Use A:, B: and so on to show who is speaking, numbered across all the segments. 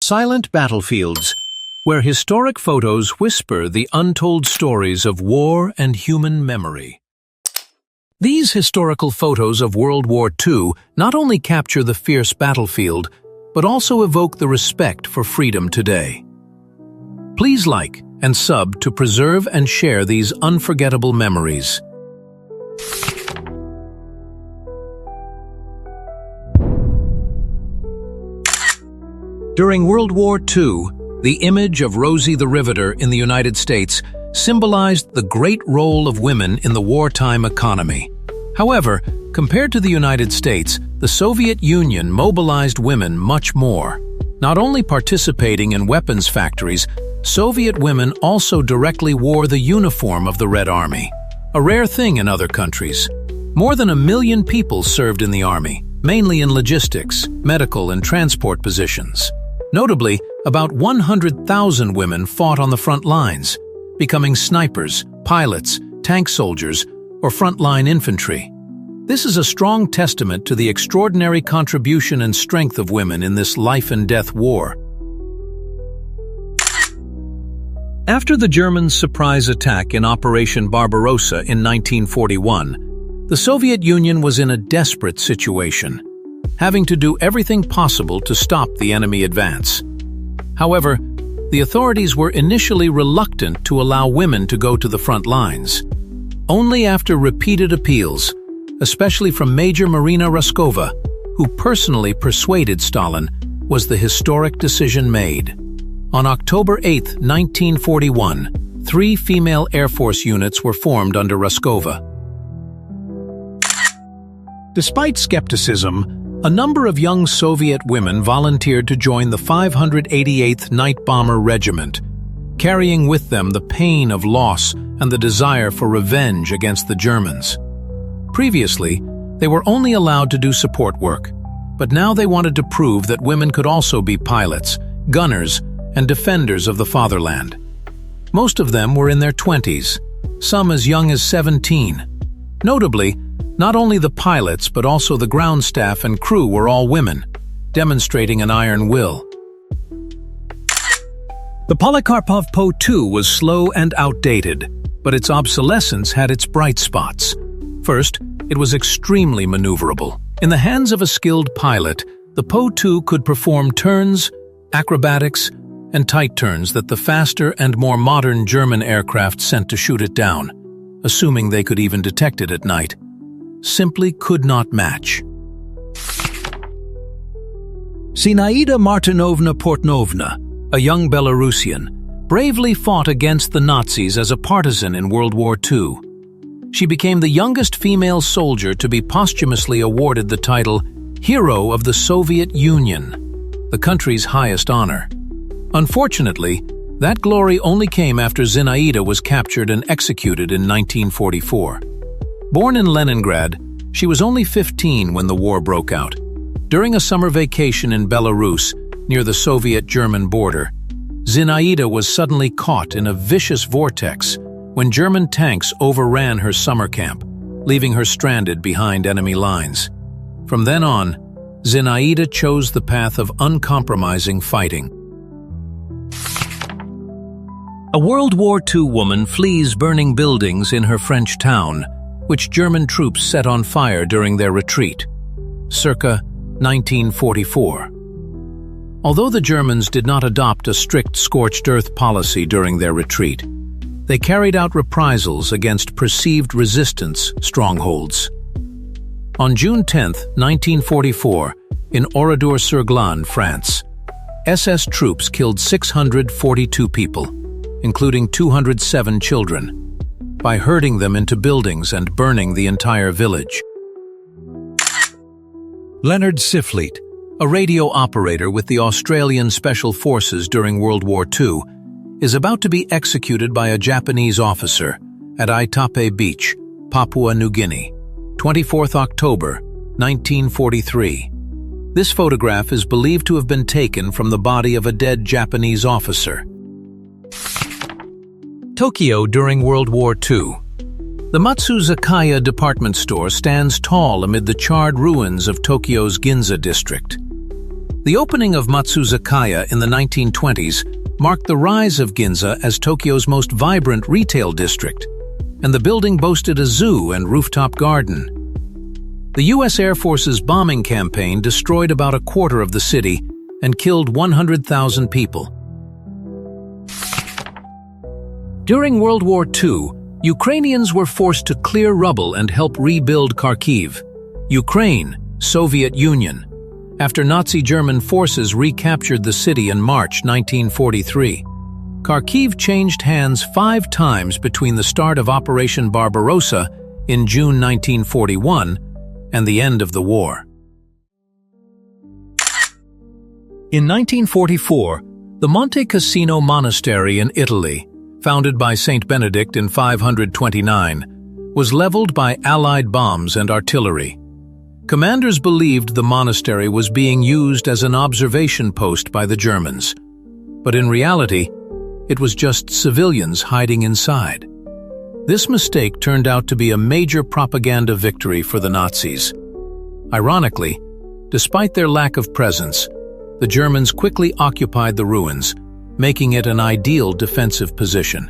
A: Silent battlefields, where historic photos whisper the untold stories of war and human memory. These historical photos of World War II not only capture the fierce battlefield, but also evoke the respect for freedom today. Please like and sub to preserve and share these unforgettable memories. During World War II, the image of Rosie the Riveter in the United States symbolized the great role of women in the wartime economy. However, compared to the United States, the Soviet Union mobilized women much more. Not only participating in weapons factories, Soviet women also directly wore the uniform of the Red Army, a rare thing in other countries. More than 1 million people served in the army, mainly in logistics, medical, and transport positions. Notably, about 100,000 women fought on the front lines, becoming snipers, pilots, tank soldiers, or frontline infantry. This is a strong testament to the extraordinary contribution and strength of women in this life-and-death war. After the Germans' surprise attack in Operation Barbarossa in 1941, the Soviet Union was in a desperate situation, having to do everything possible to stop the enemy advance. However, the authorities were initially reluctant to allow women to go to the front lines. Only after repeated appeals, especially from Major Marina Raskova, who personally persuaded Stalin, was the historic decision made. On October 8, 1941, 3 female Air Force units were formed under Raskova. Despite skepticism, a number of young Soviet women volunteered to join the 588th Night Bomber Regiment, carrying with them the pain of loss and the desire for revenge against the Germans. Previously, they were only allowed to do support work, but now they wanted to prove that women could also be pilots, gunners, and defenders of the fatherland. Most of them were in their 20s, some as young as 17. Notably, not only the pilots but also the ground staff and crew were all women, demonstrating an iron will. The Polikarpov Po-2 was slow and outdated, but its obsolescence had its bright spots. First, it was extremely maneuverable. In the hands of a skilled pilot, the Po-2 could perform turns, acrobatics, and tight turns that the faster and more modern German aircraft sent to shoot it down, assuming they could even detect it at night, simply could not match. Zinaida Martinovna Portnovna, a young Belarusian, bravely fought against the Nazis as a partisan in World War II. She became the youngest female soldier to be posthumously awarded the title Hero of the Soviet Union, the country's highest honor. Unfortunately, that glory only came after Zinaida was captured and executed in 1944. Born in Leningrad, she was only 15 when the war broke out. During a summer vacation in Belarus, near the Soviet-German border, Zinaida was suddenly caught in a vicious vortex when German tanks overran her summer camp, leaving her stranded behind enemy lines. From then on, Zinaida chose the path of uncompromising fighting. A World War II woman flees burning buildings in her French town, which German troops set on fire during their retreat, circa 1944. Although the Germans did not adopt a strict scorched earth policy during their retreat, they carried out reprisals against perceived resistance strongholds. On June 10, 1944, in Oradour-sur-Glane, France, SS troops killed 642 people, including 207 children, by herding them into buildings and burning the entire village. Leonard Siflete, a radio operator with the Australian Special Forces during World War II, is about to be executed by a Japanese officer at Aitape Beach, Papua New Guinea, 24th October, 1943. This photograph is believed to have been taken from the body of a dead Japanese officer. Tokyo during World War II. The Matsuzakaya department store stands tall amid the charred ruins of Tokyo's Ginza district. The opening of Matsuzakaya in the 1920s marked the rise of Ginza as Tokyo's most vibrant retail district, and the building boasted a zoo and rooftop garden. The U.S. Air Force's bombing campaign destroyed about a quarter of the city and killed 100,000 people. During World War II, Ukrainians were forced to clear rubble and help rebuild Kharkiv, Ukraine, Soviet Union, after Nazi German forces recaptured the city in March 1943. Kharkiv changed hands 5 times between the start of Operation Barbarossa in June 1941 and the end of the war. In 1944, the Monte Cassino Monastery in Italy, founded by Saint Benedict in 529, was leveled by Allied bombs and artillery. Commanders believed the monastery was being used as an observation post by the Germans, but in reality, it was just civilians hiding inside. This mistake turned out to be a major propaganda victory for the Nazis. Ironically, despite their lack of presence, the Germans quickly occupied the ruins, making it an ideal defensive position.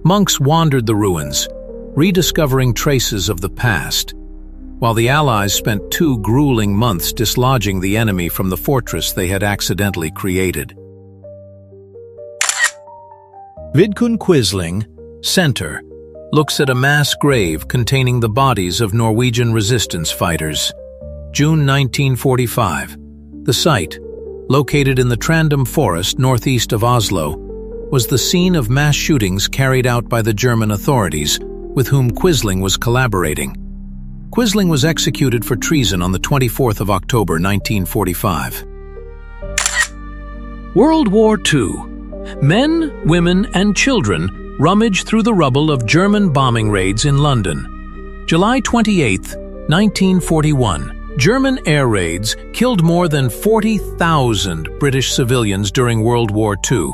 A: Monks wandered the ruins, rediscovering traces of the past, while the Allies spent 2 grueling months dislodging the enemy from the fortress they had accidentally created. Vidkun Quisling, Center, looks at a mass grave containing the bodies of Norwegian resistance fighters. June 1945. The site, located in the Trandum Forest northeast of Oslo, was the scene of mass shootings carried out by the German authorities, with whom Quisling was collaborating. Quisling was executed for treason on the 24th of October 1945. World War II. Men, women, and children rummage through the rubble of German bombing raids in London. July 28, 1941. German air raids killed more than 40,000 British civilians during World War II,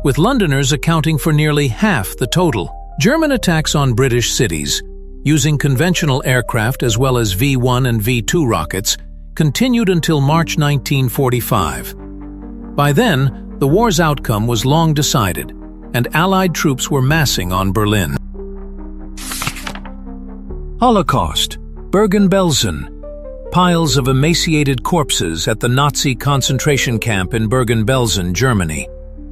A: with Londoners accounting for nearly half the total. German attacks on British cities, using conventional aircraft as well as V-1 and V-2 rockets, continued until March 1945. By then, the war's outcome was long decided, and Allied troops were massing on Berlin. Holocaust, Bergen-Belsen. Piles of emaciated corpses at the Nazi concentration camp in Bergen-Belsen, Germany.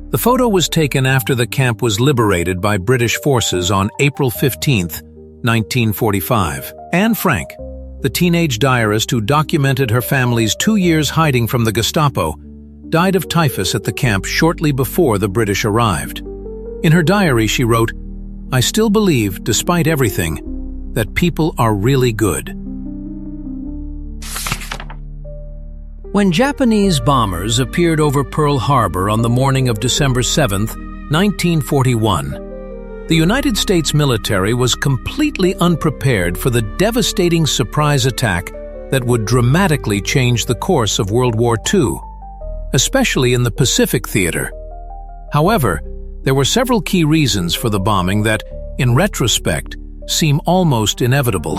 A: The photo was taken after the camp was liberated by British forces on April 15, 1945. Anne Frank, the teenage diarist who documented her family's 2 years hiding from the Gestapo, died of typhus at the camp shortly before the British arrived. In her diary she wrote, "I still believe, despite everything, that people are really good." When Japanese bombers appeared over Pearl Harbor on the morning of December 7, 1941, the United States military was completely unprepared for the devastating surprise attack that would dramatically change the course of World War II, especially in the Pacific theater. However, there were several key reasons for the bombing that, in retrospect, seem almost inevitable.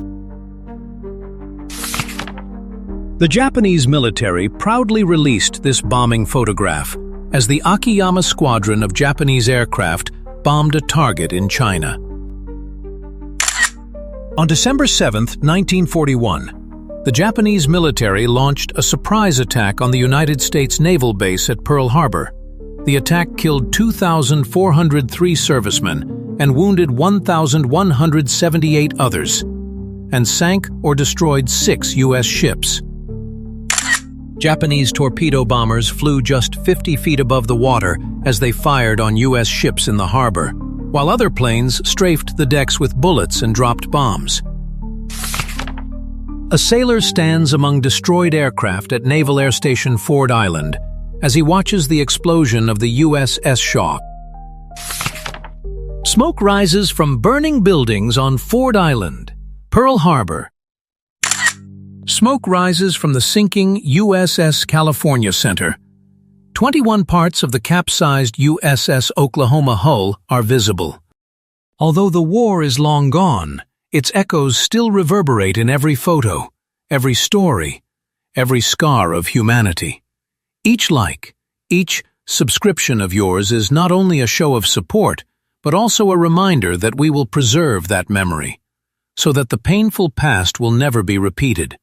A: The Japanese military proudly released this bombing photograph as the Akiyama squadron of Japanese aircraft bombed a target in China. On December 7, 1941, the Japanese military launched a surprise attack on the United States naval base at Pearl Harbor. The attack killed 2,403 servicemen and wounded 1,178 others, and sank or destroyed 6 U.S. ships. Japanese torpedo bombers flew just 50 feet above the water as they fired on U.S. ships in the harbor, while other planes strafed the decks with bullets and dropped bombs. A sailor stands among destroyed aircraft at Naval Air Station Ford Island as he watches the explosion of the USS Shaw. Smoke rises from burning buildings on Ford Island, Pearl Harbor. Smoke rises from the sinking USS California Center. 21 parts of the capsized USS Oklahoma hull are visible. Although the war is long gone, its echoes still reverberate in every photo, every story, every scar of humanity. Each like, each subscription of yours is not only a show of support, but also a reminder that we will preserve that memory, so that the painful past will never be repeated.